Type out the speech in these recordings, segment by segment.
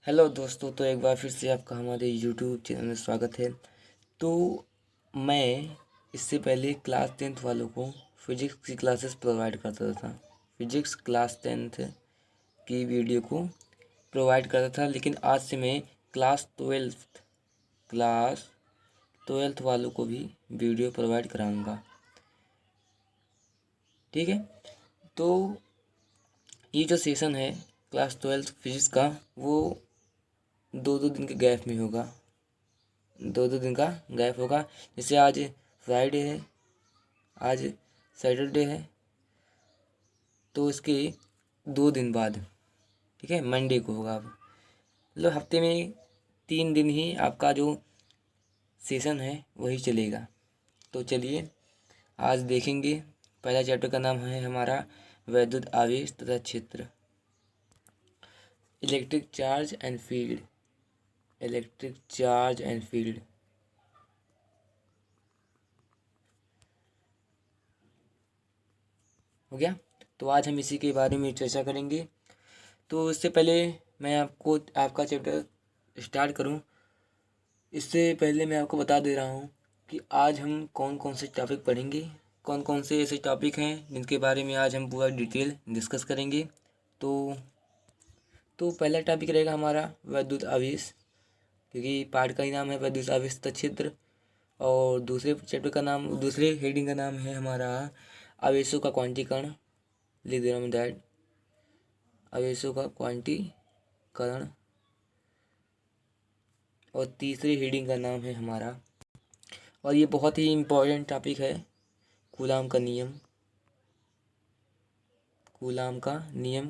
Hello दोस्तों, तो एक बार फिर से आपका हमारे यूट्यूब चैनल में स्वागत है। तो मैं इससे पहले क्लास 10th वालों को फिजिक्स की क्लासेस प्रोवाइड करता था। फिजिक्स क्लास 10th की वीडियो को प्रोवाइड करता था, लेकिन आज से मैं क्लास 12th वालों को भी वीडियो प्रोवाइड कराऊंगा। ठीक है, तो ये जो सेशन है क्लास 12th फिजिक्स का, वो दो दो दिन के गैप में होगा। दो दो दिन का गैप होगा। जैसे आज फ्राइडे है, आज सैटरडे है, तो इसके 2 दिन बाद, ठीक है, मंडे को होगा। अब मतलब हफ्ते में 3 दिन ही आपका जो सेशन है वही चलेगा। तो चलिए आज देखेंगे। पहला चैप्टर का नाम है हमारा वैद्युत आवेश तथा क्षेत्र, electric charge and field. Electric charge and field हो गया। तो आज हम इसी के बारे में चर्चा करेंगे। तो इससे पहले मैं आपका चैप्टर स्टार्ट करूं, इससे पहले मैं आपको बता दे रहा हूं कि आज हम कौन कौन से टॉपिक पढ़ेंगे, कौन कौन से ऐसे टॉपिक हैं जिनके बारे में आज हम पूरा डिटेल डिस्कस करेंगे। तो पहला टॉपिक रहेगा हमारा वैद्युत आवेश, क्योंकि पाठ का ही नाम है वैद्युत आवेश तथा क्षेत्र। और दूसरे हेडिंग का नाम है हमारा आवेशों का क्वांटीकरण। लिख दे रहा हूँ दैट आवेशों का क्वांटीकरण। और तीसरी हेडिंग का नाम है हमारा, और ये बहुत ही इम्पोर्टेंट टॉपिक है, कूलाम का नियम।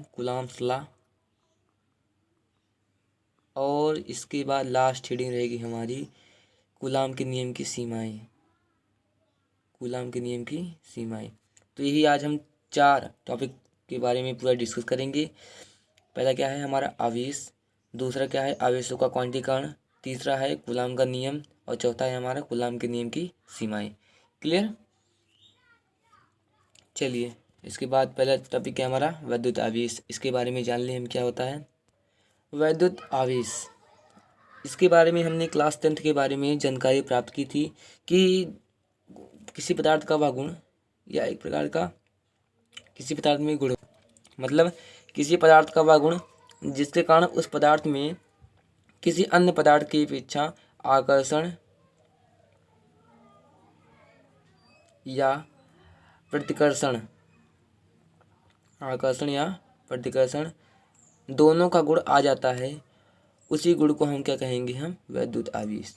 Coulombs law. और इसके बाद लास्ट हेडिंग रहेगी हमारी कूलाम के नियम की सीमाएं। तो यही आज हम 4 टॉपिक के बारे में पूरा डिस्कस करेंगे। पहला क्या है हमारा आवेश, दूसरा क्या है आवेशों का क्वांटीकरण, तीसरा है कूलाम का नियम, और चौथा है हमारा कूलाम के नियम की सीमाएं। क्लियर। चलिए, इसके बाद पहला टॉपिक है हमारा वैद्युत आवेश। इसके बारे में जान लें हम क्या होता है वैद्युत आवेश। इसके बारे में हमने क्लास 10th के बारे में जानकारी प्राप्त की थी कि किसी पदार्थ का वह गुण या एक प्रकार का किसी पदार्थ में गुण, मतलब किसी पदार्थ का वह गुण जिसके कारण उस पदार्थ में किसी अन्य पदार्थ की अपेक्षा आकर्षण या प्रतिकर्षण दोनों का गुण आ जाता है, उसी गुण को हम क्या कहेंगे, हम वैद्युत आवेश।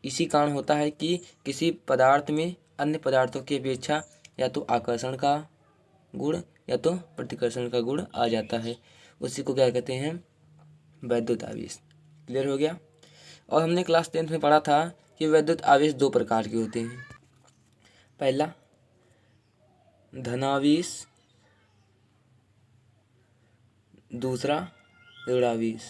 इसी कारण होता है कि किसी पदार्थ में अन्य पदार्थों की अपेक्षा या तो आकर्षण का गुण या तो प्रतिकर्षण का गुण आ जाता है, उसी को क्या कहते हैं, वैद्युत आवेश। क्लियर हो गया। और हमने क्लास 10th में पढ़ा था कि वैद्युत आवेश 2 प्रकार के होते हैं। पहला धनावेश, दूसरा ऋणावेश।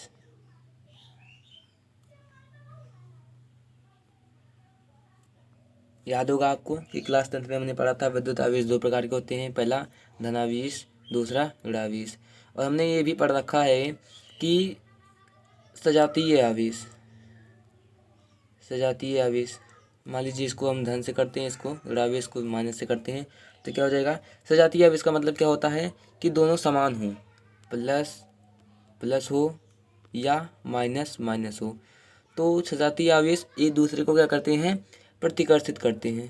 याद होगा आपको कि क्लास 10th में हमने पढ़ा था विद्युत आवेश 2 प्रकार के होते हैं, पहला धनावेश, दूसरा ऋणावेश। और हमने ये भी पढ़ रखा है कि सजातीय आवेश, मान लीजिए इसको हम धन से करते हैं, इसको ऋणावेश को माइनस से करते हैं, तो क्या हो जाएगा, सजातीय आवेश का मतलब क्या होता है कि दोनों समान हो, प्लस प्लस हो या माइनस माइनस हो। तो सजातीय आवेश एक दूसरे को क्या करते हैं, प्रतिकर्षित करते हैं।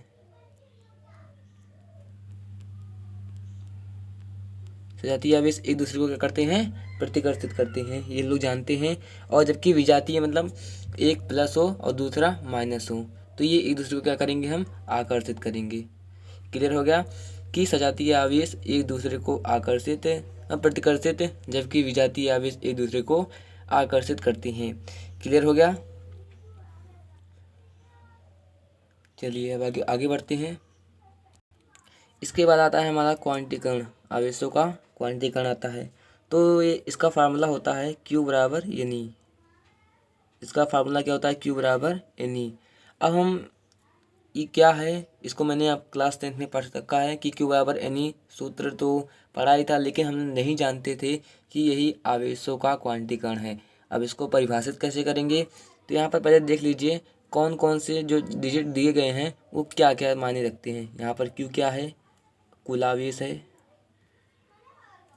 सजातीय आवेश एक दूसरे को क्या करते हैं, प्रतिकर्षित करते हैं, ये लोग जानते हैं। और जबकि विजातीय मतलब एक प्लस हो और दूसरा माइनस हो, तो ये एक दूसरे को क्या करेंगे, हम आकर्षित करेंगे। क्लियर हो गया कि सजातीय आवेश एक दूसरे को प्रतिकर्षित, जबकि विजातीय आवेश एक दूसरे को आकर्षित करती हैं। क्लियर हो गया। चलिए अब आगे बढ़ते हैं। इसके बाद आता है हमारा क्वांटीकरण, आवेशों का क्वांटीकरण आता है। तो ये इसका फार्मूला होता है Q बराबर यानी, इसका फार्मूला क्या होता है, Q बराबर यानी। अब हम ये क्या है, इसको मैंने आप क्लास 10th में पढ़ रखा है कि Q बराबर यानी सूत्र तो पढ़ा ही था, लेकिन हम नहीं जानते थे कि यही आवेशों का क्वांटीकरण है। अब इसको परिभाषित कैसे करेंगे, तो यहाँ पर पहले देख लीजिए कौन कौन से जो डिजिट दिए गए हैं वो क्या क्या मायने रखते हैं। यहाँ पर क्यू क्या है, कुल आवेश है।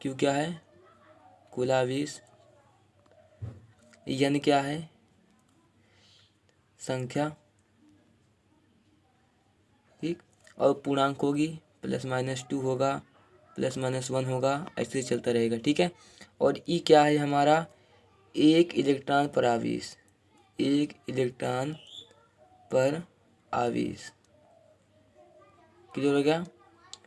क्यू क्या है, कुल आवेश। एन क्या है, संख्या, ठीक। और पूर्णांक होगी, +-2 होगा, +-1 होगा, ऐसे चलता रहेगा, ठीक है। और ई क्या है हमारा, एक इलेक्ट्रॉन पर आवेश, एक इलेक्ट्रॉन पर आवेश। क्लियर हो गया।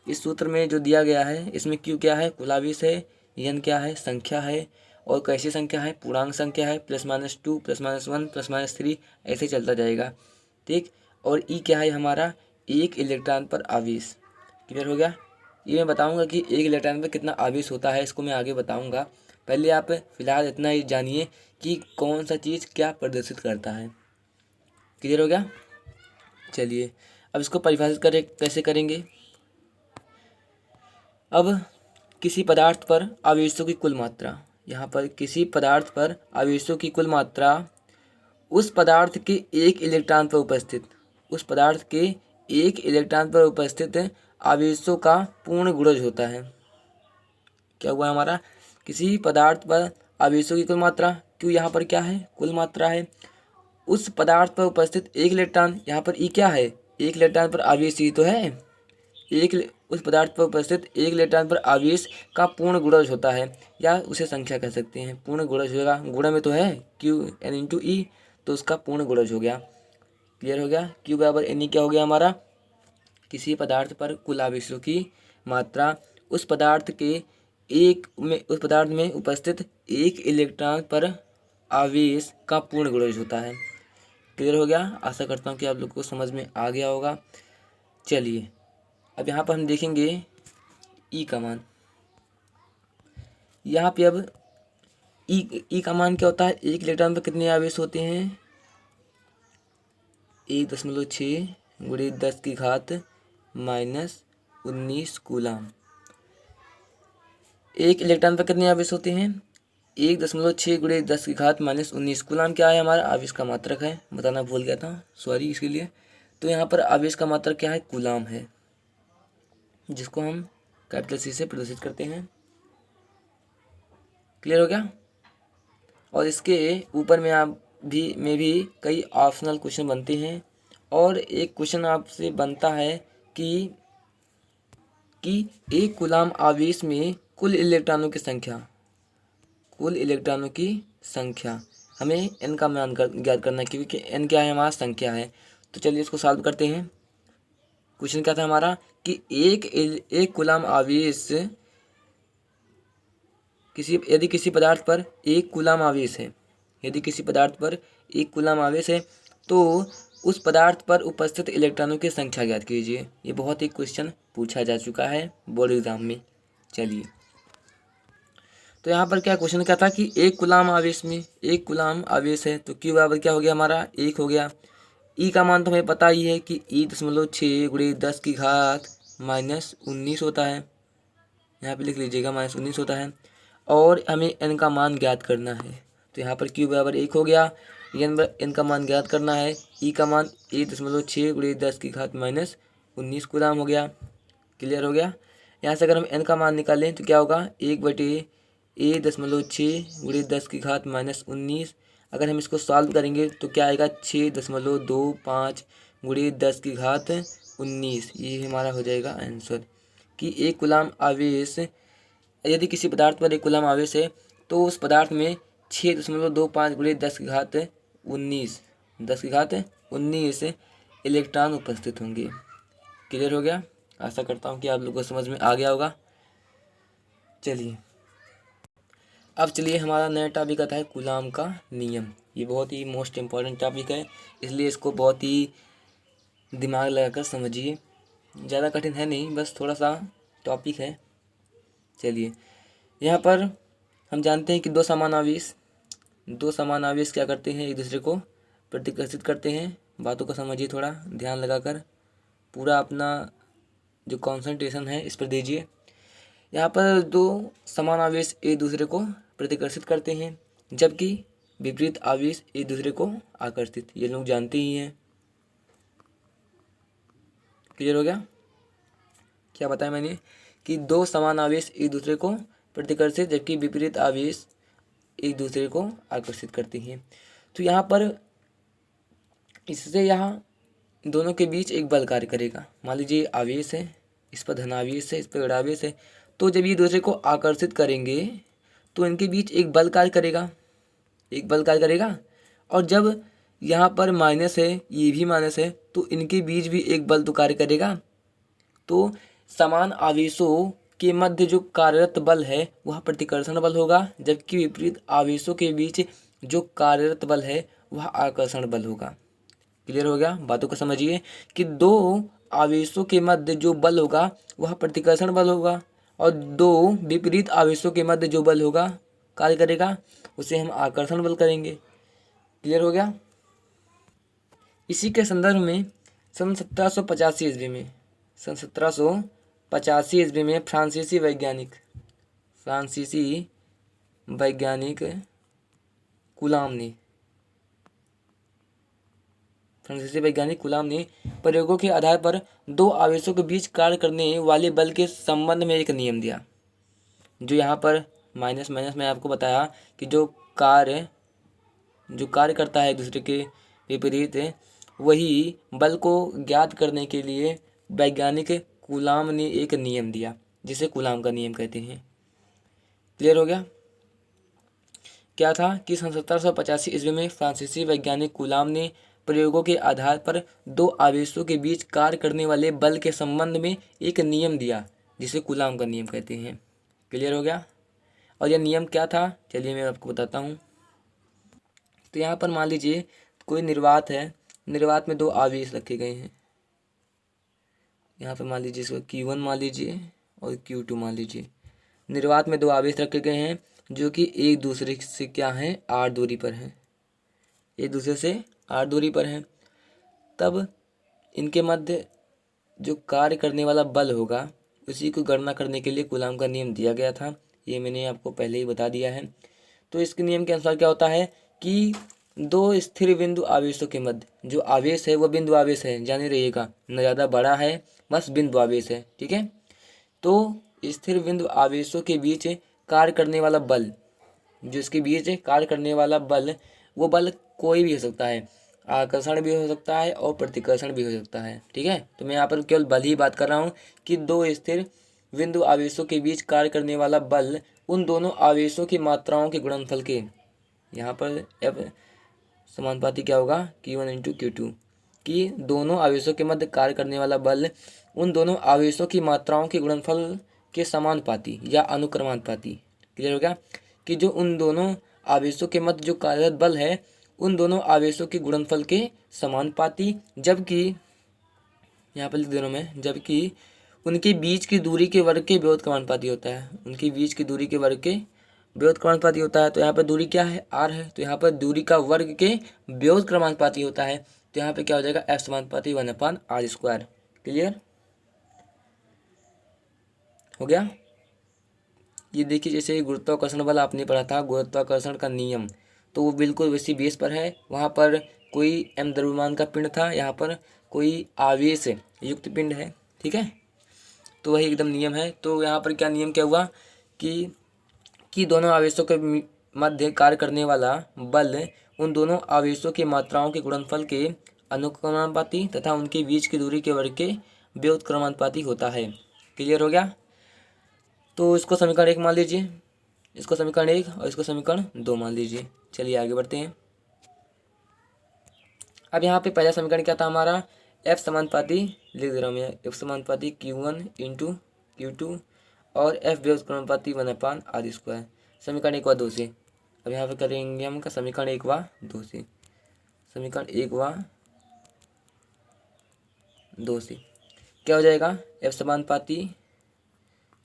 इस सूत्र में जो दिया गया है इसमें क्यू क्या है, कुल आवेश है। एन क्या है, संख्या है। और कैसी संख्या है, पूर्णांक संख्या है, +-2, +-1, +-3, ऐसे चलता जाएगा, ठीक। और ई क्या है हमारा, एक इलेक्ट्रॉन पर आवेश। क्लियर हो गया। ये मैं बताऊंगा कि एक इलेक्ट्रॉन पर कितना आवेश होता है, इसको मैं आगे बताऊंगा। पहले आप फिलहाल इतना ही जानिए कि कौन सा चीज़ क्या प्रदर्शित करता है। क्लियर हो गया। चलिए अब इसको परिभाषित करें, कैसे करेंगे। अब किसी पदार्थ पर आवेशों की कुल मात्रा, यहाँ पर किसी पदार्थ पर आवेशों की कुल मात्रा उस पदार्थ के एक इलेक्ट्रॉन पर उपस्थित, उस पदार्थ के एक इलेक्ट्रॉन पर उपस्थित आवेशों का पूर्ण गुणज होता है। क्या हुआ हमारा, किसी पदार्थ पर आवेशों की कुल मात्रा, क्यों यहाँ पर क्या है, कुल मात्रा है। उस पदार्थ पर उपस्थित एक इलेक्ट्रॉन, यहाँ पर ई क्या है, एक इलेक्ट्रॉन पर आवेश ही तो है। उस पदार्थ पर उपस्थित एक इलेक्ट्रॉन पर आवेश का पूर्ण गुणज होता है, या उसे संख्या कह सकते हैं। पूर्ण गुणज होगा, गुणा में तो है Q(N)(E), तो उसका पूर्ण गुणज हो गया। क्लियर हो गया। Q = N(E) क्या हो गया हमारा, किसी पदार्थ पर कुल आवेशों की मात्रा उस पदार्थ में उपस्थित एक इलेक्ट्रॉन पर आवेश का पूर्ण गुणज होता है। क्लियर हो गया। आशा करता हूँ कि आप लोग को समझ में आ गया होगा। चलिए अब यहाँ पर हम देखेंगे ई का मान। यहाँ पे अब ई का मान क्या होता है, एक इलेक्ट्रॉन पर कितने आवेश होते हैं, 1.6 × 10⁻⁻19 कूलाम। एक इलेक्ट्रॉन पर कितने आवेश होते हैं, 1.6 × 10⁻⁻19 कूलाम। क्या है हमारा, आवेश का मात्रक है, बताना भूल गया था, सॉरी इसके लिए। तो यहाँ पर आवेश का मात्रक क्या है, कूलाम है, जिसको हम C से प्रदर्शित करते हैं। क्लियर हो गया। और इसके ऊपर में भी कई ऑप्शनल क्वेश्चन बनते हैं। और एक क्वेश्चन आपसे बनता है कि एक कूलाम आवेश में कुल इलेक्ट्रॉनों की संख्या हमें n का मान ज्ञात करना है, क्योंकि n क्या है, हमारा संख्या है। तो चलिए इसको सॉल्व करते हैं। क्वेश्चन क्या था हमारा कि एक कूलाम आवेश यदि किसी पदार्थ पर एक कूलाम आवेश है, तो उस पदार्थ पर उपस्थित इलेक्ट्रॉनों की संख्या ज्ञात कीजिए। ये बहुत ही क्वेश्चन पूछा जा चुका है बोर्ड एग्जाम में। चलिए तो यहाँ पर क्या क्वेश्चन क्या था कि एक कूलाम आवेश है, तो Q बराबर क्या हो गया हमारा, 1 हो गया। ई का मान तो हमें पता ही है कि 1.6 × 10⁻⁻19 होता है। यहाँ पे लिख लीजिएगा, -19 होता है। और हमें n का मान ज्ञात करना है, तो यहाँ पर Q = 1 हो गया। n का मान ज्ञात करना है, ई का मान 1.6 × 10⁻⁻19 कूलाम हो गया। क्लियर हो गया। यहाँ से अगर हम n का मान निकालें तो क्या होगा, 1/1.6 × 10⁻⁻19। अगर हम इसको सॉल्व करेंगे तो क्या आएगा, 6.25 × 10⁻19। ये हमारा हो जाएगा आंसर। कि एक कूलाम आवेश, यदि किसी पदार्थ पर एक कूलाम आवेश है तो उस पदार्थ में 6.25 × 10⁻19 इलेक्ट्रॉन उपस्थित होंगे। क्लियर हो गया। आशा करता हूँ कि आप लोगों को समझ में आ गया होगा। चलिए अब हमारा नया टॉपिक आता है कूलाम का नियम। ये बहुत ही मोस्ट इम्पॉर्टेंट टॉपिक है, इसलिए इसको बहुत ही दिमाग लगाकर समझिए। ज़्यादा कठिन है नहीं, बस थोड़ा सा टॉपिक है। चलिए यहाँ पर हम जानते हैं कि दो समान आवेश क्या करते हैं, एक दूसरे को प्रतिकर्षित करते हैं। बातों को समझिए, थोड़ा ध्यान लगाकर, पूरा अपना जो कंसंट्रेशन है इस पर दीजिए। यहाँ पर दो समान आवेश एक दूसरे को प्रतिकर्षित करते हैं, जबकि विपरीत आवेश एक दूसरे को आकर्षित, ये लोग जानते ही हैं। क्लियर हो गया? क्या बताया मैंने कि दो समान आवेश एक दूसरे को प्रतिकर्षित जबकि विपरीत आवेश एक दूसरे को आकर्षित करती हैं। तो यहाँ पर इससे यहाँ दोनों के बीच एक बल कार्य करेगा। मान लीजिए आवेश है, इस पर धनावेश है, इस पर ऋणावेश है, तो जब ये दूसरे को आकर्षित करेंगे तो इनके बीच एक बल कार्य करेगा, एक बल कार्य करेगा। और जब यहाँ पर माइनस है, ये भी माइनस है, तो इनके बीच भी एक बल तो कार्य करेगा। तो समान आवेशों के मध्य जो कार्यरत बल है वह प्रतिकर्षण बल होगा, जबकि विपरीत आवेशों के बीच जो कार्यरत बल है वह आकर्षण बल होगा। क्लियर हो गया? बातों को समझिए कि दो आवेशों के मध्य जो बल होगा वह प्रतिकर्षण बल होगा, और दो विपरीत आवेशों के मध्य जो बल होगा कार्य करेगा उसे हम आकर्षण बल करेंगे। क्लियर हो गया? इसी के संदर्भ में सन 1785 ईस्वी में फ्रांसीसी वैज्ञानिक कुलाम ने प्रयोगों के आधार पर दो आवेशों के बीच कार्य करने वाले बल के संबंध में एक नियम दिया। जो यहाँ पर माइनस मैं आपको बताया कि जो कार्य करता है एक दूसरे के विपरीत, वही बल को ज्ञात करने के लिए वैज्ञानिक कुलाम ने एक नियम दिया जिसे कुलाम का नियम कहते हैं। क्लियर हो गया? क्या था कि सन 1785 ईस्वी में फ्रांसीसी वैज्ञानिक कुलाम ने प्रयोगों के आधार पर दो आवेशों के बीच कार्य करने वाले बल के संबंध में एक नियम दिया जिसे कुलाम का नियम कहते हैं। क्लियर हो गया? और यह नियम क्या था, चलिए मैं आपको बताता हूँ। तो यहाँ पर मान लीजिए कोई निर्वात है, निर्वात में दो आवेश रखे गए हैं। यहाँ पर मान लीजिए इसको Q1 मान लीजिए और Q2 मान लीजिए। निर्वात में दो आवेश रखे गए हैं जो कि एक दूसरे से क्या हैं, r दूरी पर हैं, एक दूसरे से r दूरी पर हैं। तब इनके मध्य जो कार्य करने वाला बल होगा उसी को गणना करने के लिए कूलाम का नियम दिया गया था। ये मैंने आपको पहले ही बता दिया है। तो इसके नियम के अनुसार क्या होता है कि दो स्थिर बिंदु आवेशों के मध्य जो आवेश है वह बिंदु आवेश है, जाने रहिएगा, न ज़्यादा बड़ा है, बस बिंदु आवेश है। ठीक है? तो स्थिर बिंदु आवेशों के बीच कार्य करने वाला बल, जो इसके बीच कार्य करने वाला बल, वो बल कोई भी हो सकता है, आकर्षण भी हो सकता है और प्रतिकर्षण भी हो सकता है। ठीक है? तो मैं यहाँ पर केवल बल ही बात कर रहा हूँ कि दो स्थिर बिंदु आवेशों के बीच कार्य करने वाला बल उन दोनों आवेशों की मात्राओं के गुणनफल के, यहाँ पर F समानुपाती क्या होगा, Q1 इंटू Q2, कि दोनों आवेशों के मध्य कार्य करने वाला बल उन दोनों आवेशों की मात्राओं के गुणनफल के समानुपाती या अनुक्रमानुपाती। क्लियर हो गया? कि जो उन दोनों आवेशों के मध्य जो कार्यरत बल है उन दोनों आवेशों के गुणनफल के समानुपाती, जबकि यहाँ पर लिख दे रहा हूँ मैं, जबकि उनके बीच की दूरी के वर्ग के व्युत्क्रमानुपाती होता है, उनके बीच की दूरी के वर्ग के व्युत्क्रमानुपाती होता है। तो यहाँ पर दूरी क्या है, r है, तो यहाँ पर दूरी का वर्ग के व्युत्क्रमानुपाती होता है। तो यहाँ पे क्या हो जाएगा, F समानुपाती 1/r²। क्लियर हो गया? ये देखिए जैसे गुरुत्वाकर्षण बल आपने पढ़ा था, गुरुत्वाकर्षण का नियम, तो वो बिल्कुल वैसी बेस पर है। वहाँ पर कोई m द्रव्यमान का पिंड था, यहाँ पर कोई आवेश युक्त पिंड है। ठीक है? तो वही एकदम नियम है। तो यहाँ पर क्या नियम क्या हुआ कि दोनों आवेशों के मध्य कार्य करने वाला बल उन दोनों आवेशों की मात्राओं के गुणनफल के अनुक्रमानुपाती तथा उनके बीच की दूरी के वर्ग के व्युत्क्रमानुपाती होता है। क्लियर हो गया? तो इसको समीकरण 1 मान लीजिए, इसको समीकरण 1 और इसको समीकरण 2 मान लीजिए। चलिए आगे बढ़ते हैं। अब यहाँ पे पहला समीकरण क्या था हमारा, F समानुपाती लिख दे रहा हूँ मैं, F समानुपाती Q1 इंटू Q2 और F व्युत्क्रमानुपाती 1/r²। समीकरण 1 व 2 से। अब यहाँ पे करेंगे हम समीकरण 1 व 2 से, समीकरण 1 व 2 से क्या हो जाएगा, F समानुपाती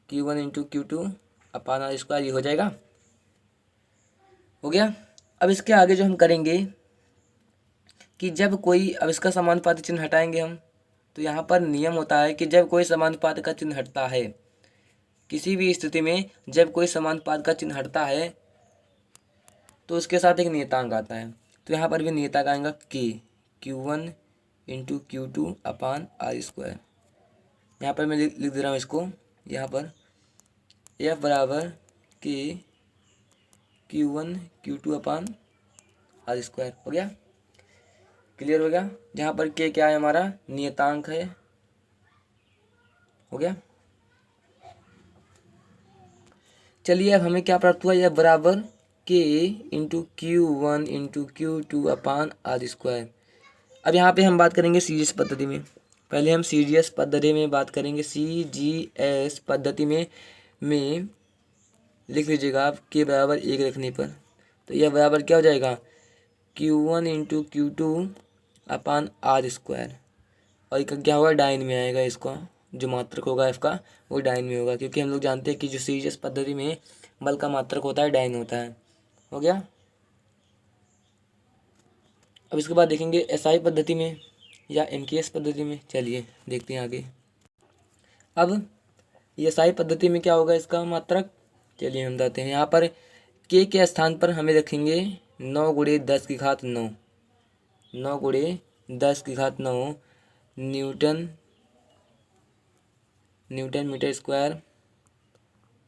Q1 इंटू Q2/r², ये हो जाएगा। हो गया? अब इसके आगे जो हम करेंगे कि जब कोई, अब इसका समानुपाती चिन्ह हटाएंगे हम, तो यहाँ पर नियम होता है कि जब कोई समानुपात का चिन्ह हटता है, किसी भी स्थिति में जब कोई समानुपात का चिन्ह हटता है तो उसके साथ एक नियतांक आता है। तो यहाँ पर भी नियतांक आएगा के, Q1 into Q2 upon r square. यहाँ पर मैं लिख दे रहा हूँ इसको, यहाँ पर F बराबर के Q1 Q2 upon r square. हो गया, क्लियर हो गया। जहाँ पर के क्या है, हमारा नियतांक है। हो गया। चलिए अब हमें क्या प्राप्त हुआ, यह बराबर के into Q1 into Q2 upon r square. अब यहाँ पे हम बात करेंगे सीजीएस पद्धति में। पहले हम सीजीएस पद्धति में बात करेंगे। सीजीएस पद्धति में लिख लीजिएगा आप के बराबर 1 रखने पर, तो यह बराबर क्या हो जाएगा, Q1 into Q2 upon r square. और इसका क्या होगा, डाइन में आएगा। इसका जो मात्रक होगा एफ का, वो डाइन में होगा, क्योंकि हम लोग जानते हैं कि जो सीजीएस पद्धति में बल का मात्रक होता है डाइन होता है। हो गया। अब इसके बाद देखेंगे एसआई पद्धति में या एमकेएस पद्धति में। चलिए देखते हैं आगे। अब एसआई पद्धति में क्या होगा इसका मात्रक, चलिए हम बताते हैं। यहाँ पर के स्थान पर हमें रखेंगे 9 गुणे 10 की घात 9, 9 गुणे 10 की घात 9 न्यूटन मीटर स्क्वायर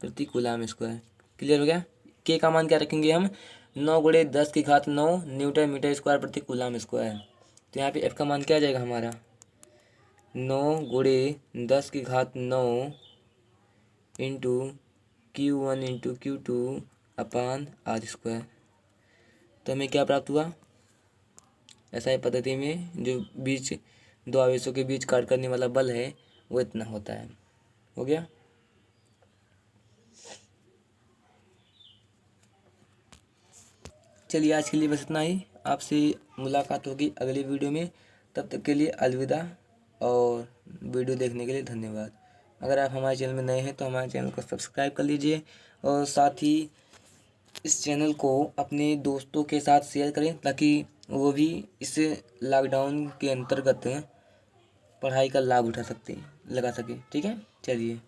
प्रति कूलाम स्क्वायर। क्लियर हो गया। के का मान क्या रखेंगे हम, 9 गुणे 10 की घात 9 न्यूटन मीटर स्क्वायर प्रति कूलाम स्क्वायर। तो यहाँ पे एफ का मान क्या आ जाएगा हमारा, 9 गुणे 10 की घात 9 into Q1 into Q2 upon r square. तो हमें क्या प्राप्त हुआ, ऐसा ही पद्धति में जो बीच दो आवेशों के बीच कार्य करने वाला बल है वो इतना होता है। हो गया। चलिए आज के लिए बस इतना ही। आपसे मुलाकात होगी अगली वीडियो में। तब तक के लिए अलविदा और वीडियो देखने के लिए धन्यवाद। अगर आप हमारे चैनल में नए हैं तो हमारे चैनल को सब्सक्राइब कर लीजिए और साथ ही इस चैनल को अपने दोस्तों के साथ शेयर करें, ताकि वो भी इस लॉकडाउन के अंतर्गत पढ़ाई का लाभ लगा सके। ठीक है। चलिए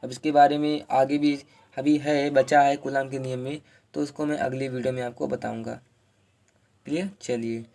अब इसके बारे में आगे भी अभी है, बचा है कूलाम के नियम में, तो उसको मैं अगली वीडियो में आपको बताऊंगा। क्लियर। चलिए।